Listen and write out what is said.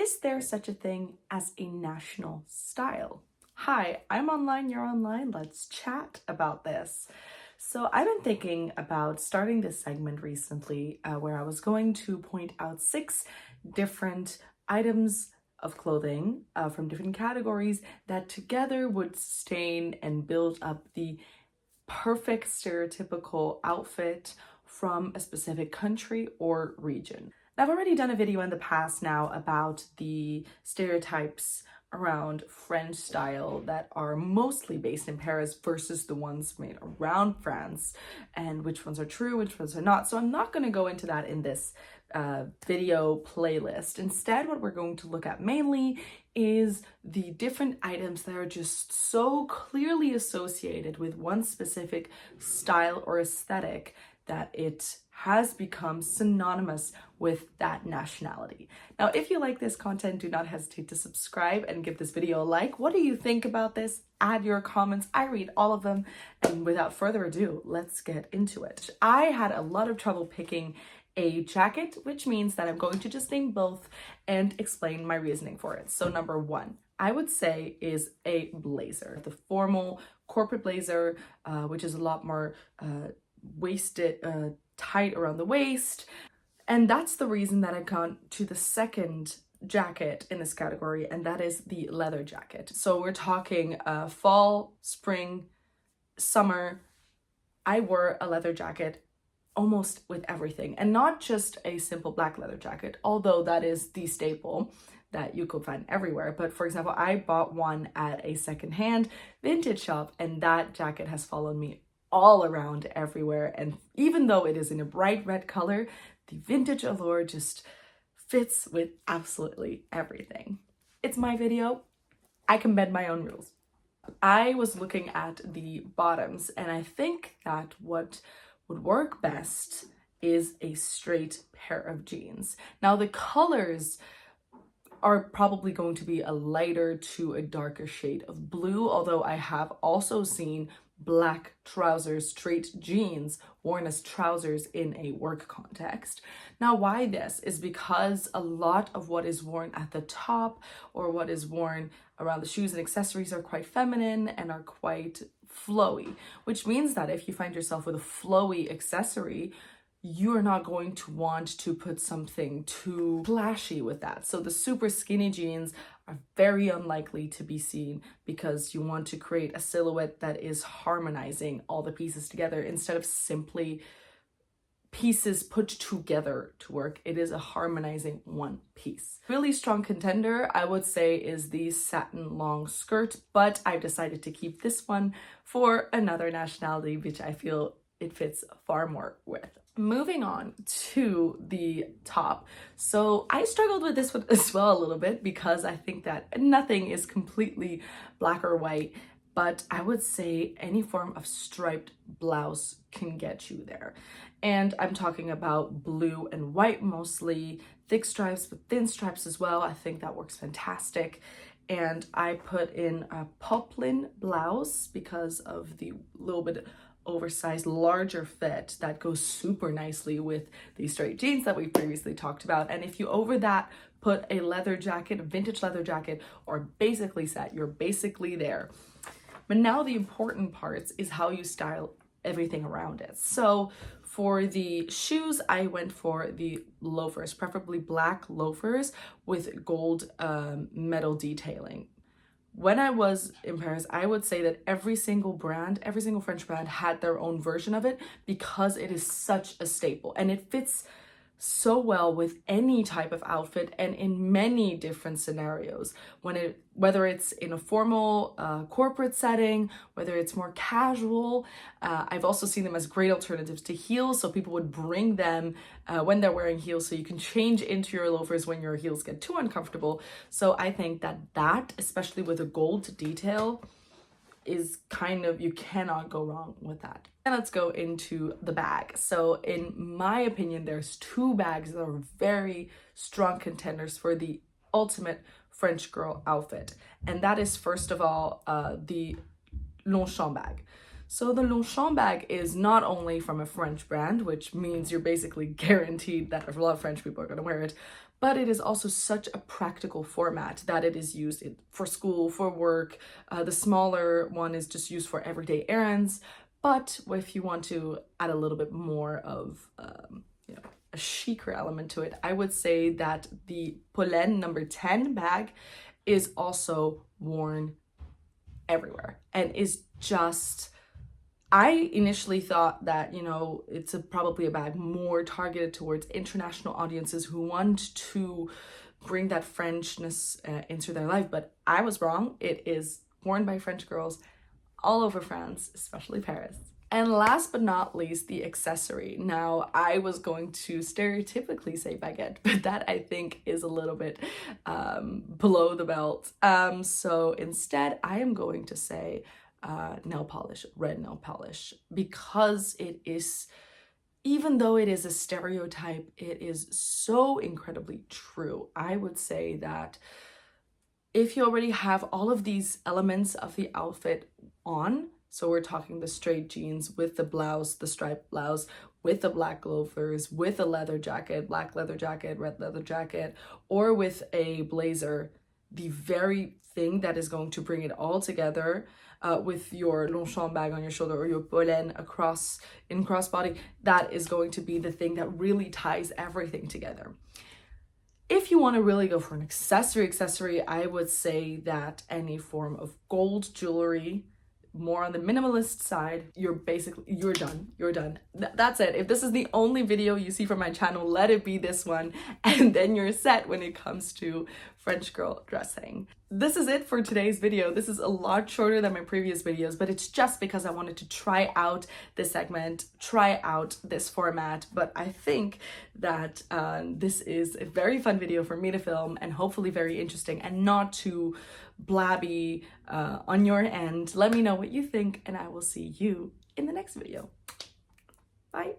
Is there such a thing as a national style? Hi, I'm online, you're online. Let's chat about this. So, I've been thinking about starting this segment recently where I was going to point out 6 different items of clothing from different categories that together would sustain and build up the perfect stereotypical outfit from a specific country or region. I've already done a video in the past now about the stereotypes around French style that are mostly based in Paris versus the ones made around France, and which ones are true, which ones are not. So I'm not going to go into that in this video playlist. Instead, what we're going to look at mainly is the different items that are just so clearly associated with one specific style or aesthetic that it has become synonymous with that nationality. Now, if you like this content, do not hesitate to subscribe and give this video a like. What do you think about this? Add your comments. I read all of them. And without further ado, let's get into it. I had a lot of trouble picking a jacket, which means that I'm going to just name both and explain my reasoning for it. So number one, I would say is a blazer. The formal corporate blazer, which is a lot more waisted, tight around the waist. And that's the reason that I've gone to the second jacket in this category, and that is the leather jacket. So we're talking fall, spring, summer. I wore a leather jacket almost with everything, and not just a simple black leather jacket, although that is the staple that you could find everywhere. But for example, I bought one at a secondhand vintage shop, and that jacket has followed me all around everywhere. And even though it is in a bright red color, the vintage allure just fits with absolutely everything. It's my video. I can bend my own rules. I was looking at the bottoms, and I think that what would work best is a straight pair of jeans. Now, the colors are probably going to be a lighter to a darker shade of blue, although I have also seen black trousers, straight jeans worn as trousers in a work context. Now, why this is because a lot of what is worn at the top or what is worn around the shoes and accessories are quite feminine and are quite flowy, which means that if you find yourself with a flowy accessory, you're not going to want to put something too flashy with that. So the super skinny jeans are very unlikely to be seen because you want to create a silhouette that is harmonizing all the pieces together instead of simply pieces put together to work. It is a harmonizing one piece. Really strong contender, I would say, is the satin long skirt, but I've decided to keep this one for another nationality, which I feel it fits far more with. Moving on to the top. So I struggled with this one as well a little bit because I think that nothing is completely black or white, but I would say any form of striped blouse can get you there. And I'm talking about blue and white mostly, thick stripes, but thin stripes as well. I think that works fantastic. And I put in a poplin blouse because of the little bit oversized larger fit that goes super nicely with the straight jeans that we previously talked about. And if you over that put a leather jacket, a vintage leather jacket, or basically set, you're basically there. But now the important parts is how you style everything around it. So for the shoes, I went for the loafers, preferably black loafers with gold metal detailing. When I was in Paris, I would say that every single French brand had their own version of it because it is such a staple and it fits so well with any type of outfit and in many different scenarios. Whether it's in a formal corporate setting, whether it's more casual. I've also seen them as great alternatives to heels, so people would bring them when they're wearing heels, so you can change into your loafers when your heels get too uncomfortable. So I think that especially with a gold detail, is kind of, you cannot go wrong with that. And let's go into the bag. So in my opinion, there's 2 bags that are very strong contenders for the ultimate French girl outfit. And that is, first of all, the Longchamp bag. So the Longchamp bag is not only from a French brand, which means you're basically guaranteed that a lot of French people are going to wear it, but it is also such a practical format that it is used for school, for work. The smaller one is just used for everyday errands. But if you want to add a little bit more of, you know, a chicer element to it, I would say that the Pollen number 10 bag is also worn everywhere and is just, I initially thought that, you know, it's probably a bag more targeted towards international audiences who want to bring that Frenchness into their life, but I was wrong. It is worn by French girls all over France, especially Paris. And last but not least, the accessory. Now, I was going to stereotypically say baguette, but that I think is a little bit below the belt. So instead, I am going to say nail polish, red nail polish, because it is, even though it is a stereotype, it is so incredibly true. I would say that if you already have all of these elements of the outfit on, so we're talking the straight jeans with the blouse, the striped blouse, with the black loafers, with a leather jacket, black leather jacket, red leather jacket, or with a blazer, the very thing that is going to bring it all together with your Longchamp bag on your shoulder or your Pollen in crossbody, that is going to be the thing that really ties everything together. If you want to really go for an accessory, I would say that any form of gold jewelry, more on the minimalist side, you're done. That's it. If this is the only video you see from my channel, let it be this one, and then you're set when it comes to French girl dressing. This is it for today's video. This is a lot shorter than my previous videos, but it's just because I wanted to try out this segment, try out this format. But I think that this is a very fun video for me to film, and hopefully very interesting and not too blabby on your end. Let me know what you think, and I will see you in the next video. Bye.